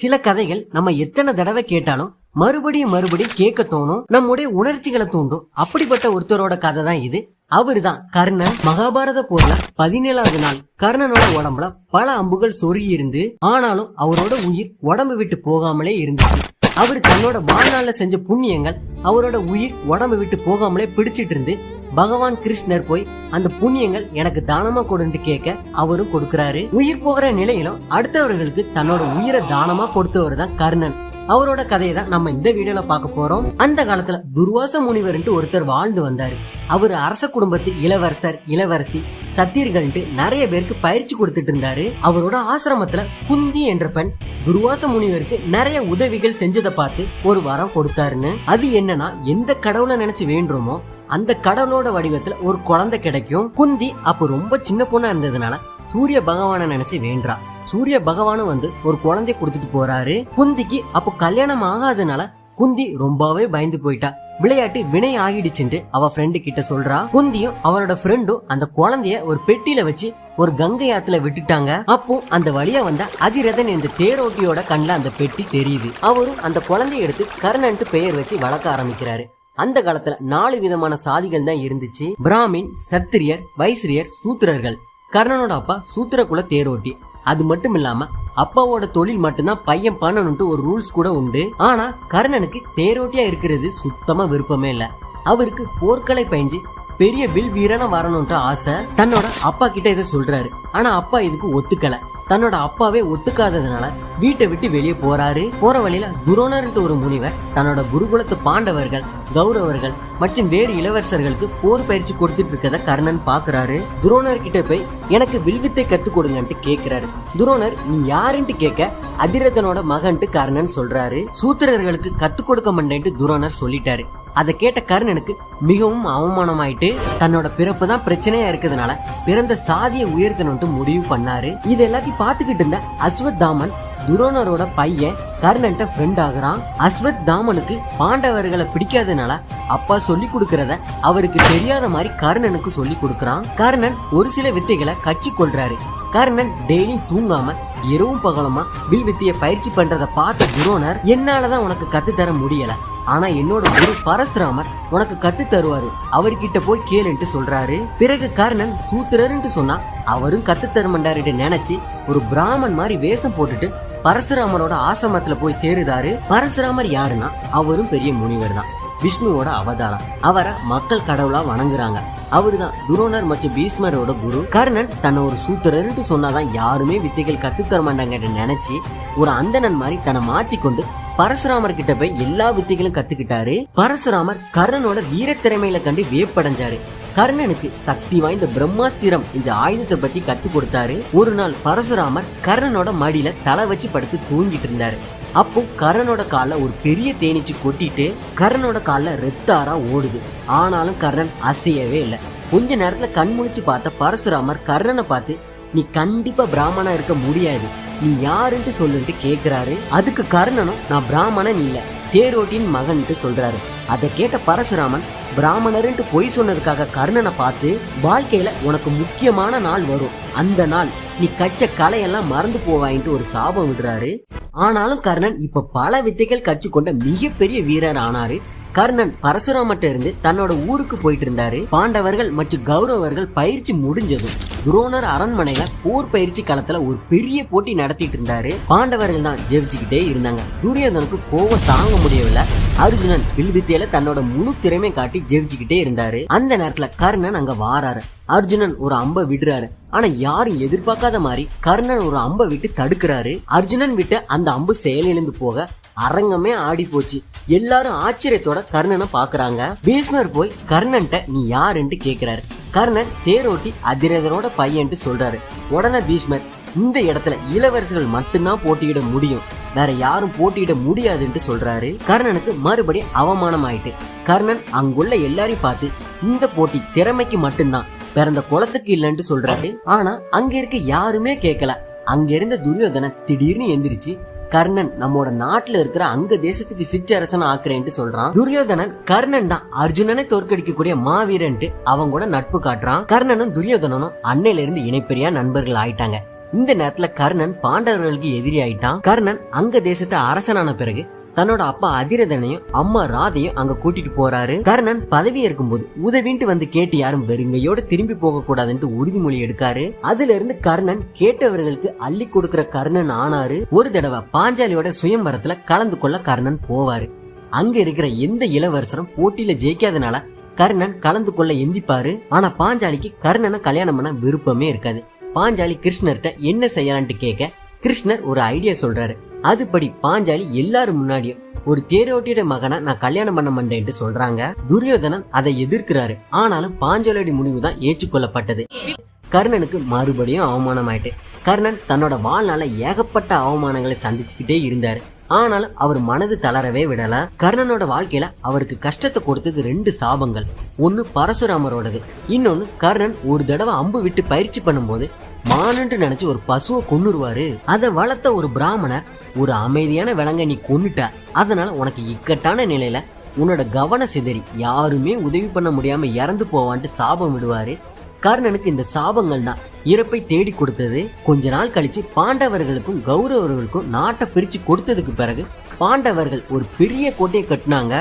சில கதைகள் நம்ம எத்தனை தடவை கேட்டாலும் மறுபடியும் கேட்க தோணும், நம்முடைய உணர்ச்சிகளை தூண்டும். அப்படிப்பட்ட ஒருத்தரோட கதை தான் இது. அவருதான் கர்ணன். மகாபாரத போர்ல 17வது நாள் கர்ணனோட உடம்புல பல அம்புகள் சொருகி இருந்து, ஆனாலும் அவரோட உயிர் உடம்பு விட்டு போகாமலே இருந்துச்சு. அவர் தன்னோட வாழ்நாள்ல செஞ்ச புண்ணியங்கள் அவரோட உயிர் உடம்பு விட்டு போகாமலே பிடிச்சிட்டு இருந்து, பகவான் கிருஷ்ணர் போய் அந்த புண்ணியங்கள் எனக்கு தானமா கொடுன்னு கேட்க அவரும் கொடுக்கறாரு. உயிர் போகிற நிலையிலும் அடுத்தவர்களுக்கு தன்னோட உயிரை தானமா கொடுத்தவர் தான் கர்ணன். அவரோட கதையை தான் நம்ம இந்த வீடியோல பார்க்க போறோம். அந்த காலத்துல துர்வாச முனிவர் ஒருத்தர் வாழ்ந்து வந்தாரு. அவரு அரச குடும்பத்து இளவரசர், இளவரசி, சத்தியர்கள்ட்டு நிறைய பேருக்கு பயிற்சி கொடுத்துட்டு இருந்தாரு. அவரோட ஆசிரமத்துல குந்தி என்ற பெண் துர்வாச முனிவருக்கு நிறைய உதவிகள் செஞ்சதை பார்த்து ஒரு வரம் கொடுத்தாருன்னு. அது என்னன்னா, எந்த கடவுளை நினைச்சு வேண்டுமோ அந்த கடவுளோட வடிவத்துல ஒரு குழந்தை கிடைக்கும். குந்தி அப்ப ரொம்ப சின்ன பொண்ணா இருந்ததுனால சூரிய பகவான நினைச்சு வேண்டா. சூரிய பகவானும் ஒரு குழந்தைய கொடுத்துட்டு போறாரு. குந்திக்கு அப்போ கல்யாணம் ஆகாதனால குந்தி ரொம்பவே பயந்து போயிட்டா. விளையாட்டு வினை ஆகிடுச்சுட்டு அவ ஃப்ரெண்டு கிட்ட சொல்றா. குந்தியும் அவரோட ஃப்ரெண்டும் அந்த குழந்தைய ஒரு பெட்டியில வச்சு ஒரு கங்கை ஆத்துல விட்டுட்டாங்க. அப்போ அந்த வழியா வந்த அதிரதன் இந்த தேரோட்டியோட கண்ணுல அந்த பெட்டி தெரியுது. அவரும் அந்த குழந்தைய எடுத்து கர்ணன்ட்டு பெயர் வச்சு வளர்க்க ஆரம்பிக்கிறாரு. அந்த காலத்துல 4 விதமான சாதிகள் தான் இருந்துச்சு. பிராமின், சத்திரியர், வைசிரியர், சூத்திரர்கள். கர்ணனோட அப்பா சூத்திர குல தேரோட்டி. அது மட்டும் இல்லாம அப்பாவோட தொழில் மட்டும்தான் பையன் பண்ணணும்ட்டு ஒரு ரூல்ஸ் கூட உண்டு. ஆனா கர்ணனுக்கு தேரோட்டியா இருக்கிறது சுத்தமா விருப்பமே இல்ல. அவருக்கு போர்க்களை பயின்று பெரிய வில் வீரனா வரணும்ட்டு ஆசை. தன்னோட அப்பா கிட்ட இதை சொல்றாரு. ஆனா அப்பா இதுக்கு ஒத்துக்கல. தன்னோட அப்பாவே ஒத்துக்காததுனால வீட்டை விட்டு வெளியே போறாரு. போற வழியில துரோணர்ன்ட்டு ஒரு முனிவர் தன்னோட குருகுலத்து பாண்டவர்கள், கௌரவர்கள் மற்றும் வேறு இளவரசர்களுக்கு போர் பயிற்சி கொடுத்துட்டு இருக்கத கர்ணன் பாக்குறாரு. துரோணர் கிட்ட போய் எனக்கு வில்வித்தை கத்து கொடுங்கன்ட்டு கேக்குறாரு. துரோணர் நீ யாருன்ட்டு கேட்க அதிரதனோட மகன்ட்டு கர்ணன் சொல்றாரு. சூத்திரர்களுக்கு கத்து கொடுக்க மாட்டேன்ட்டு துரோணர் சொல்லிட்டாரு. அதை கேட்ட கர்ணனுக்கு மிகவும் அவமானமாயிட்டு தன்னோட பிறப்பு தான் பிரச்சனையா இருக்கிறதுனால பிறந்த சாதியை உயர்த்தணும்ட்டு முடிவு பண்ணாரு. இது எல்லாத்தையும் பாத்துக்கிட்டு இருந்த அஸ்வத்தாமன் துரோணரோட பையன் கர்ணன்ட்ட ஃப்ரெண்ட் ஆகுறான். அஸ்வத்தாமனுக்கு பாண்டவர்களை பிடிக்காதனால அப்பா சொல்லி கொடுக்கறத அவருக்கு தெரியாத மாதிரி கர்ணனுக்கு சொல்லி கொடுக்கறான். கர்ணன் ஒரு சில வித்தைகளை கட்சி கொள்றாரு. கர்ணன் டெய்லி தூங்காம இரவும் பகலமா வில் வித்தைய பயிற்சி பண்றத பார்த்த துரோணர், என்னாலதான் உனக்கு கத்து தர முடியல, ஆனா என்னோட குரு பரசுராமர் உனக்கு கத்து தருவாரு, அவர்கிட்ட போய் கேளுன்ட்டு சொல்றாரு. பிறகு கர்ணன் சூத்திரர்ன்ட்டு சொன்னா அவரும் கத்து தருமண்டாருன்னு நினைச்சு ஒரு பிராமன் மாதிரி வேஷம் போட்டுட்டு பரசுராமரோட ஆசிரமத்துல போய் சேருதாரு. பரசுராமர் யாருன்னா அவரும் பெரிய முனிவர் தான், விஷ்ணுவோட அவதாரம். அவரை மக்கள் கடவுளா வணங்குறாங்க. அவருதான் துரோணர் மற்றும் பீஷ்மரோட குரு. கர்ணன் தன்னை ஒரு சூத்திரர்ன்ட்டு சொன்னாதான் யாருமே வித்தைகள் கத்து தர மாட்டாங்கன்னு நினைச்சு ஒரு அந்தணன் மாதிரி தன்னை மாத்திக்கொண்டு பரசுராமர் கிட்ட போய் எல்லா வித்தைகளும் கத்துக்கிட்டாரு. பரசுராமர் கர்ணனோட வீரத்திறமையில கண்டு வியப்படைஞ்சாரு. கர்ணனுக்கு சக்தி வாய்ந்த பிரம்மாஸ்திரம் என்ற ஆயுதத்தை பத்தி கத்து கொடுத்தாரு. ஒரு நாள் பரசுராமர் கர்ணனோட மடியில தலை வச்சு படுத்து தூங்கிட்டு இருந்தாரு. அப்போ கர்ணனோட கால ஒரு பெரிய தேனீச்சு கொட்டிட்டு கர்ணனோட கால ரத்தாரா ஓடுது. ஆனாலும் கர்ணன் அசையவே இல்லை. கொஞ்ச நேரத்துல கண் முழிச்சு பார்த்த பரசுராமர் கர்ணனை பார்த்து, நீ கண்டிப்பா பிராமணா இருக்க முடியாது, நீ யாருன்ட்டு சொல்லுன்ட்டு கேக்குறாரு. அதுக்கு கர்ணனும் நான் பிராமணன் இல்ல, தேரோட்டின் மகன்ட்டு சொல்றாரு. அதை கேட்ட பரசுராமன் பிராமணர்ன்ட்டு பொய் சொன்னதுக்காக கர்ணனை பார்த்து, வாழ்க்கையில உனக்கு முக்கியமான நாள் வரும், அந்த நாள் நீ கச்ச கலையெல்லாம் மறந்து போவாயின்ட்டு ஒரு சாபம் விடுறாரு. ஆனாலும் கர்ணன் இப்ப பல வித்தைகள் கற்றுக்கொண்ட மிகப்பெரிய வீரர் ஆனாரு. கர்ணன் பரசுராமட்ட இருந்து தன்னோட ஊருக்கு போயிட்டு இருந்தாரு. பாண்டவர்கள் மற்றும் கௌரவர்கள் பயிற்சி முடிஞ்சதும் துரோணர் அரண்மனையில போர் பயிற்சி களத்துல ஒரு பெரிய போட்டி நடத்திட்டு இருந்தாரு. பாண்டவர்கள் தான் ஜெயிச்சுக்கிட்டே இருந்தாங்க. துரியோதனுக்கு கோவம் தாங்க முடியவில்லை. அர்ஜுனன் வில்வித்தையில தன்னோட முழு திறமை காட்டி ஜெயிச்சுக்கிட்டே இருந்தாரு. அந்த நேரத்துல கர்ணன் அங்க வாராரு. அர்ஜுனன் ஒரு அம்பை விடுறாரு. ஆனா யாரும் எதிர்பார்க்காத மாதிரி கர்ணன் ஒரு அம்பை விட்டு தடுக்கிறாரு. அர்ஜுனன் விட்டு அந்த அம்பு செயலிழந்து போக அரங்கமே ஆடி போச்சு. எல்லாரும் ஆச்சரியத்தோட கர்ணனை பாக்குறாங்க. பீஷ்மர் போய் கர்ணன்ட்ட நீ யாருன்ட்டு கேக்குறாரு. கர்ணன் தேரோட்டி அதிரதனோட பையன்ட்டு சொல்றாரு. உடனே பீஷ்மர், இந்த இடத்துல இளவரசர்கள் மட்டும்தான் போட்டியிட முடியும், வேற யாரும் போட்டியிட முடியாதுன்ட்டு சொல்றாரு. கர்ணனுக்கு மறுபடியும் அவமானம் ஆயிட்டு கர்ணன் அங்குள்ள எல்லாரையும் பார்த்து, இந்த போட்டி திறமைக்கு மட்டும்தான், பிறந்த குளத்துக்கு இல்லைன்னு சொல்றாரு. ஆனா அங்க இருக்க யாருமே கேட்கல. அங்க இருந்த துரியோதனன் திடீர்னு எந்திரிச்சு, கர்ணன் நம்மோட நாட்டுல இருக்கிற அங்க தேசத்துக்கு சிற்றரசன் ஆக்குறேன்ட்டு சொல்றான். துரியோதனன் கர்ணன் தான் அர்ஜுனனை தோற்கடிக்கக்கூடிய மாவீரன்ட்டு அவங்க கூட நட்பு காட்டுறான். கர்ணனும் துரியோதனனும் அன்னையில இருந்து இணைப்பெரியா நண்பர்கள் ஆயிட்டாங்க. இந்த நேரத்துல கர்ணன் பாண்டவர்களுக்கு எதிரி ஆயிட்டான். கர்ணன் அங்க தேசத்தை அரசனான பிறகு தன்னோட அப்பா அதிரதனையும் அம்மா ராதையும் அங்க கூட்டிட்டு போறாரு. கர்ணன் பதவி இருக்கும்போது உதவின்ட்டு வந்து கேட்டு யாரும் வெறுங்கையோட திரும்பி போக கூடாதுன்ட்டு உறுதிமொழி எடுக்காரு. அதுல இருந்து கர்ணன் கேட்டவர்களுக்கு அள்ளி கொடுக்கிற கர்ணன் ஆனாரு. ஒரு தடவை பாஞ்சாலியோட சுயம்பரத்துல கலந்து கொள்ள கர்ணன் போவாரு. அங்க இருக்கிற எந்த இளவரசரும் போட்டியில ஜெயிக்காதனால கர்ணன் கலந்து கொள்ள எந்திப்பாரு. ஆனா பாஞ்சாலிக்கு கர்ணனை கல்யாணம் பண்ண விருப்பமே இருக்காது. பாஞ்சாலி கிருஷ்ணர்கிட்ட என்ன செய்யலான்ட்டு கேட்க கிருஷ்ணர் ஒரு ஐடியா சொல்றாரு. அதுபடி பாஞ்சாலி எல்லாரும் முன்னாடியும் ஒரு தேரோட்டியோட மகனை நான் கல்யாணம் பண்ண மாட்டேன்ட்டு சொல்றாங்க. துரியோதனன் அதை எதிர்க்கிறாரு. ஆனாலும் பாஞ்சாலியோட முடிவு தான் ஏற்றுக்கொள்ளப்பட்டது. கர்ணனுக்கு மறுபடியும் அவமானம் ஆயிட்டு கர்ணன் தன்னோட வாழ்நாள ஏகப்பட்ட அவமானங்களை சந்திச்சுக்கிட்டே இருந்தாரு. ஆனாலும் அவர் மனது தளரவே விடல. கர்ணனோட வாழ்க்கையில அவருக்கு கஷ்டத்தை கொடுத்தது 2 சாபங்கள். ஒன்னு பரசுராமரோடது, இன்னொன்னு கர்ணன் ஒரு தடவை அம்பு விட்டு பயிற்சி பண்ணும்போது மானன்று நினைச்சு ஒரு பசுவை கொன்னுருவாரு. அதை வளர்த்த ஒரு பிராமணர், ஒரு அமைதியான விலங்கை நீ கொன்னுட்ட, அதனால உனக்கு இக்கட்டான நிலையில உன்னோட கவனம் சிதறி யாருமே உதவி பண்ண முடியாம இறந்து போவான்ட்டு சாபம் விடுவாரு. கர்ணனுக்கு இந்த சாபங்கள் தான் இறப்பை தேடி கொடுத்தது. கொஞ்ச நாள் கழிச்சு பாண்டவர்களுக்கும் கௌரவர்களுக்கும் நாட்டை பிரிச்சு கொடுத்ததுக்கு பிறகு பாண்டவர்கள் ஒரு பெரிய கோட்டையை கட்டினாங்க.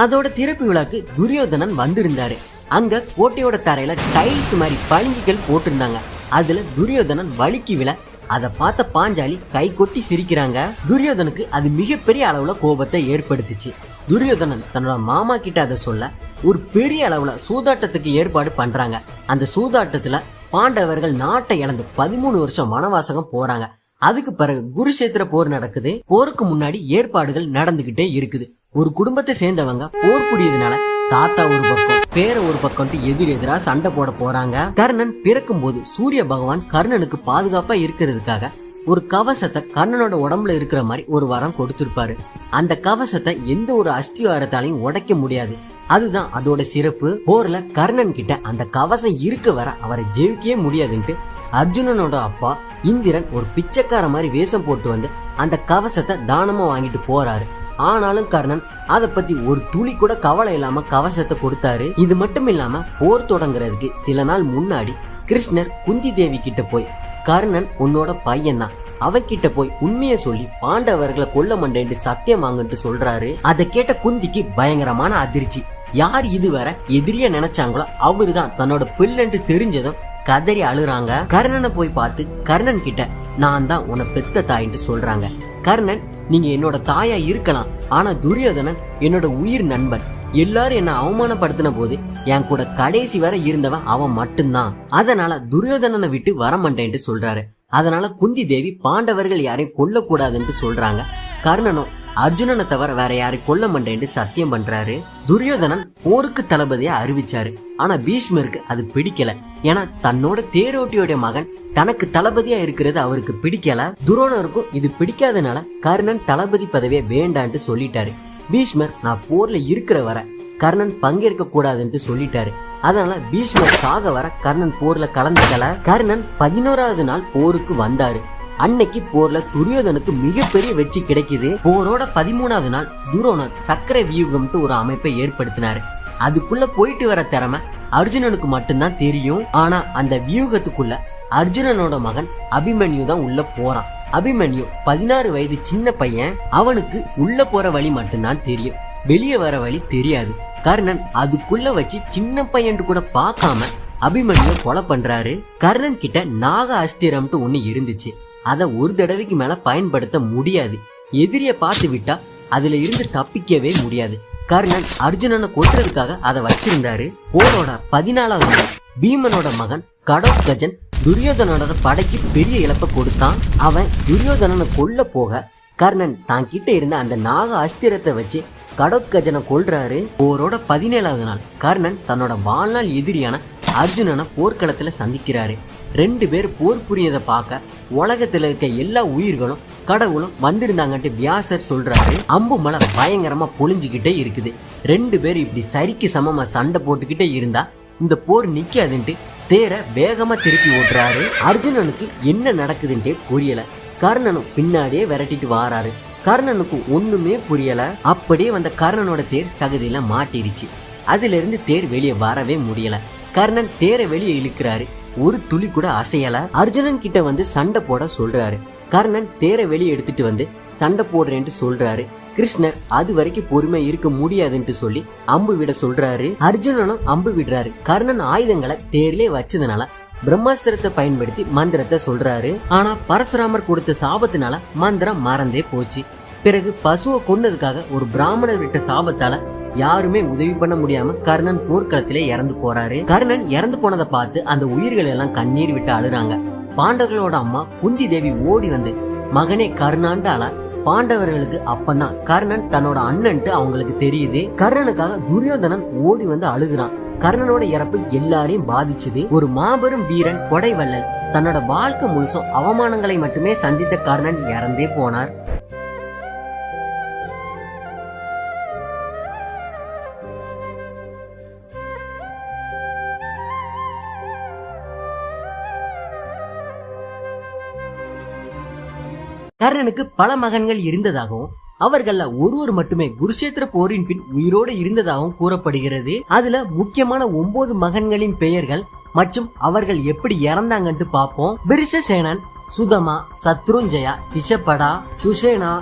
அதோட திறப்பு விழாக்கு துரியோதனன் வந்திருந்தாரு. அங்க கோட்டையோட தரையில டைல்ஸ் மாதிரி பளிங்குகள் போட்டிருந்தாங்க. அதுல துரியோதனன் வலிக்கு விழ அதை பார்த்த பாஞ்சாலி கை கொட்டி சிரிக்கிறாங்க. துரியோதனுக்கு அது மிகப்பெரிய அளவுல கோபத்தை ஏற்படுத்துச்சு. துரியோதனன் தன்னோட மாமா கிட்ட அதை சொல்ல ஒரு பெரிய அளவுல சூதாட்டத்துக்கு ஏற்பாடு பண்றாங்க. அந்த சூதாட்டத்துல பாண்டவர்கள் நாட்டை இழந்து 13 வருஷம் வனவாசகம் போறாங்க. அதுக்கு பிறகு குருஷேத்திர போர் நடக்குது. போருக்கு முன்னாடி ஏற்பாடுகள் நடந்துகிட்டே இருக்குது. ஒரு குடும்பத்தை சேர்ந்தவங்க போர் புரியதுனால தாத்தா ஒரு பக்கம் பேர ஒரு பக்கம் எதிரெதிரா சண்டை போட போறாங்க. கர்ணன் பிறக்கும் போது சூரிய பகவான் கர்ணனுக்கு பாதுகாப்பா இருக்கிறதுக்காக ஒரு கவசத்தை கர்ணனோட உடம்புல இருக்கிற மாதிரி ஒரு வரம் கொடுத்திருப்பாரு. அந்த கவசத்தை எந்த ஒரு அஸ்திவாரத்தாலையும் உடைக்க முடியாது. அதுதான் அதோட சிறப்பு. போர்ல கர்ணன் கிட்ட அந்த கவசம் இருக்க வர அவரை ஜெயிக்கவே முடியாதுன்ட்டு அர்ஜுனனோட அப்பா இந்திரன் ஒரு பிச்சைக்கார மாதிரி வேஷம் போட்டு வந்து அந்த கவசத்தை தானமா வாங்கிட்டு போறாரு. ஆனாலும் கர்ணன் அதை பத்தி ஒரு துளி கூட கவலை இல்லாம கவசத்தை கொடுத்தாரு. இது மட்டும் இல்லாம போர் தொடங்குறதுக்கு சில நாள் முன்னாடி கிருஷ்ணர் குந்தி தேவி கிட்ட போய் கர்ணன் உன்னோட பையன் தான், அவகிட்ட போய் உண்மையை சொல்லி பாண்டவர்களை கொல்ல மாட்டேன்னு சத்தியம் வாங்கிட்டு சொல்றாரு. அதை கேட்ட குந்திக்கு பயங்கரமான அதிர்ச்சி. யார் இதுவரை எதிரியா நினைச்சாங்களோ அவருதான் தன்னோட பிள்ளைன்னு தெரிஞ்சதும் கதறி அழுறாங்க. கர்ணனை போய் பார்த்து கர்ணன் கிட்ட நான் தான் உன்னை பெத்த தாயின்னு சொல்றாங்க. கர்ணன் நீங்க என்னோட தாயா இருக்கலாம், ஆனா துரியோதனன் என்னோட உயிர் நண்பன். எல்லாரும் என்ன அவமானப்படுத்தின போது என் கூட கடைசி வரை இருந்தவன் அவன் மட்டும்தான். அதனால துரியோதனனை விட்டு வரமாட்டேன்ட்டு சொல்றாரு. அதனால குந்தி தேவி பாண்டவர்கள் யாரையும் கொல்ல கூடாதுன்னு சொல்றாங்க. கர்ணனும் அர்ஜுனனை தவிர வேற யாரையும் கொல்ல மாட்டேன்ட்டு சத்தியம் பண்றாரு. துரியோதனன் போருக்கு தளபதியா அறிவிச்சாரு. ஆனா பீஷ்மருக்கு அது பிடிக்கல. ஏன்னா தன்னோட தேரோட்டியோட மகன் தனக்கு தளபதியா இருக்கிறது அவருக்கு பிடிக்கல. துரோணருக்கும் இது பிடிக்காதனால கர்ணன் தளபதி பதவியை வேண்டான்ட்டு சொல்லிட்டாரு. பீஷ்மர் நான் போர்ல இருக்கிற வர கர்ணன் பங்கேற்க கூடாதுன்ட்டு சொல்லிட்டாரு. அதனால பீஷ்மர் சாக வர கர்ணன் போர்ல கலந்துக்கல. கர்ணன் 11வது நாள் போருக்கு வந்தாரு. அன்னைக்கு போர்ல துரியோதனுக்கு மிகப்பெரிய வெற்றி கிடைக்குது. போரோட 13வது நாள் துரோணர் சக்கர வியூகம்ட்டு ஒரு அமைப்பை ஏற்படுத்தினாரு. அதுக்குள்ள போயிட்டு வர திறமை அர்ஜுனனுக்கு மட்டும்தான் தெரியும். ஆனா அந்த வியூகத்துக்குள்ள அர்ஜுனனோட மகன் அபிமன்யு தான் உள்ள போறான். அபிமன்யு 16 வயது சின்ன பையன். அவனுக்கு உள்ள போற வழி மட்டும்தான் தெரியும், வெளியே வர வழி தெரியாது. கர்ணன் அதுக்குள்ள வச்சு சின்ன பையன் கூட பார்க்காம அபிமன்யு கொலை பண்றாரு. கர்ணன் கிட்ட நாக அஸ்திரம்ட்டு ஒண்ணு இருந்துச்சு. அதை ஒரு தடவைக்கு மேல பயன்படுத்த முடியாது. எதிரிய பார்த்து விட்டா அதுல இருந்து தப்பிக்கவே முடியாது. கர்ணன் அர்ஜுனனை கொல்றதுக்காக அதை வச்சிருந்தாரு. போரோட 14வது நாள் பீமனோட மகன் கடோத்கஜன் துரியோதனோட படைக்கு பெரிய இழப்பை கொடுத்தான். அவன் துரியோதனனை கொல்ல போக கர்ணன் தான் கிட்ட இருந்த அந்த நாக அஸ்திரத்தை வச்சு கடோத்கஜனை கொல்றாரு. போரோட 17வது நாள் கர்ணன் தன்னோட வாழ்நாள் எதிரியான அர்ஜுனனை போர்க்களத்துல சந்திக்கிறாரு. 2 பேர் போர் புரியதை பார்க்க உலகத்துல இருக்க எல்லா உயிர்களும் கடவுளும் வந்திருந்தாங்கன்ட்டு வியாசர் சொல்றாரு. அம்பு மலை பயங்கரமா பொழிஞ்சுக்கிட்டே இருக்குது. 2 பேர் இப்படி சரிக்கு சமமா சண்டை போட்டுக்கிட்டே இருந்தா இந்த போர் நிக்காதுன்ட்டு தேர வேகமா திருப்பி ஓட்டுறாரு. அர்ஜுனனுக்கு என்ன நடக்குதுன்ட்டே புரியல. கர்ணனும் பின்னாடியே விரட்டிட்டு வாராரு. கர்ணனுக்கு ஒண்ணுமே புரியல. அப்படியே வந்த கர்ணனோட தேர் சகதியில மாட்டிருச்சு. அதுல இருந்து தேர் வெளியே வரவே முடியல. கர்ணன் தேரை வெளியே இழுக்கிறாரு. ஒரு துளி கூட அசையல. அர்ஜுனன் கிட்ட வந்து சண்டை போட சொல்றாரு. கர்ணன் தேரை வெளியே எடுத்துட்டு வந்து சண்டை போடுறேன்ட்டு சொல்றாரு. கிருஷ்ணர் அது வரைக்கும் பொறுமை இருக்க முடியாதுன்னு சொல்லி அம்பு விட சொல்றாரு. அர்ஜுனனும் அம்பு விடுறாரு. கர்ணன் ஆயுதங்களை தேர்லயே வச்சதுனால பிரம்மாஸ்திரத்தை பயன்படுத்தி மந்திரத்தை சொல்றாரு. ஆனா பரசுராமர் கொடுத்த சாபத்தினால மந்திரம் மறந்தே போச்சு. பிறகு பசுவை கொன்னதுக்காக ஒரு பிராமணர் விட்ட சாபத்தால யாருமே உதவி பண்ண முடியாம கர்ணன் போர்க்களத்திலே இறந்து போறாரு. கர்ணன் இறந்து போனதை பார்த்து அந்த உயிர்கள் எல்லாம் கண்ணீர் விட்டு அழுறாங்க. பாண்டவர்களோட அம்மா குந்தி தேவி ஓடி வந்து மகனே கர்ணான்ட்டு அழ. பாண்டவர்களுக்கு அப்பந்தான் கர்ணன் தன்னோட அண்ணன்ட்டு அவங்களுக்கு தெரியுது. கர்ணனுக்காக துரியோதனன் ஓடி வந்து அழுகுறான். கர்ணனோட இறப்பு எல்லாரையும் பாதிச்சது. ஒரு மாபெரும் வீரன் கொடைவள்ளல் தன்னோட வாழ்க்கை முழுசும் அவமானங்களை மட்டுமே சந்தித்த கர்ணன் இறந்தே போனார். கர்ணனுக்கு பல மகன்கள் இருந்ததாகவும் அவர்கள ஒருவர் மட்டுமே குருஷேத்திர போரின் பின் உயிரோடு இருந்ததாகவும் கூறப்படுகிறது. அதுல முக்கியமான 9 மகன்களின் பெயர்கள் மற்றும் அவர்கள் எப்படி இறந்தாங்கன்னு பார்ப்போம். பிரிஷசேனன், சுதமா, சத்ருஞ்சயா, திஷபடா, சுஷேனா,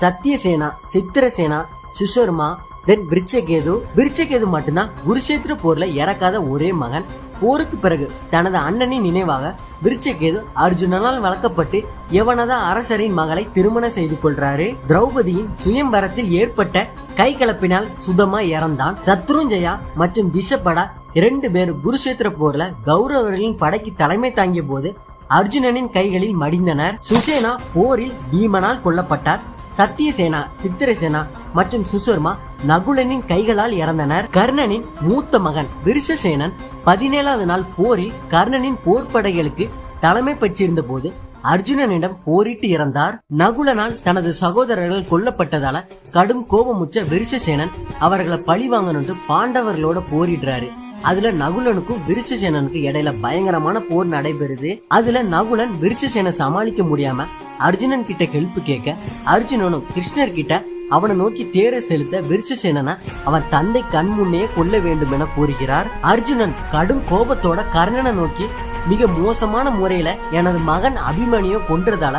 சத்யசேனா, சித்திரசேனா, சுஷர்மா, தென் விருச்சகேது மட்டும்தான் குருஷேத்திர போர்ல இறக்காத ஒரே மகன். போருக்கு பிறகு தனது அண்ணனின் நினைவாக விருச்சகேது அர்ஜுனனால் வளர்க்கப்பட்டு யவனத அரசரின் மகளை திருமணம் செய்து கொள்றாரு. திரௌபதியின் சுயம்வரத்தில் ஏற்பட்ட கை கலப்பினால் சுதமா இறந்தான். சத்ருஞ்சயா மற்றும் திஷபடா 2 பேரும் குருஷேத்திர போர்ல கௌரவர்களின் படைக்கு தலைமை தாங்கிய போது அர்ஜுனனின் கைகளில் மடிந்தனர். சுசேனா போரில் பீமனால் கொல்லப்பட்டார். சத்தியசேனா, சித்திரசேனா மற்றும் சுசர்மா நகுலனின் கைகளால் இறந்தனர். கர்ணனின் மூத்த மகன் விருஷசேனன் 17வது நாள் போரில் கர்ணனின் போர்ப்படைகளுக்கு தலைமை பெற்றிருந்த போது அர்ஜுனனிடம் போரிட்டு இறந்தார். நகுலனால் தனது சகோதரர்கள் கொல்லப்பட்டதால கடும் கோபமுற்ற விருஷசேனன் அவர்களை பழி வாங்கணும்னு பாண்டவர்களோட போரிடுறாரு. அதுல நகுலனுக்கும் விருஷசேனனுக்கும் இடையில பயங்கரமான போர் நடைபெறுது. அதுல நகுலன் விருஷசேனை சமாளிக்க முடியாம அர்ஜுனன் கிட்ட ஹெல்ப் கேட்க, அர்ஜுனனும் கிருஷ்ணர் கிட்ட அவனை நோக்கி தேரை செலுத்த விருஷசேனனை அவன் தந்தை கண் முன்னே கொல்ல வேண்டும் என கூறுகிறார். அர்ஜுனன் கடும் கோபத்தோட கர்ணனை நோக்கி, மிக மோசமான முறையில எனது மகன் அபிமன்யுவை கொன்றதால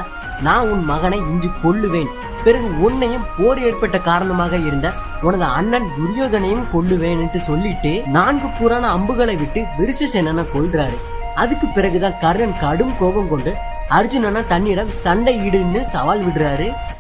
நான் உன் மகனை இன்று கொல்லுவேன். பிறகு உன்னையும் போர் ஏற்பட்ட காரணமாக இருந்த உனது அண்ணன் துரியோதனையும் கொல்லுவேன் என்று சொல்லிட்டு 4 புராண அம்புகளை விட்டு விருஷசேனனை கொல்றாரு. அதுக்கு பிறகுதான் கர்ணன் கடும் கோபம் கொண்டு அர்ஜுனனை தன்னிடம் சண்டை ஈடுன்னு சவால் விடுறாரு.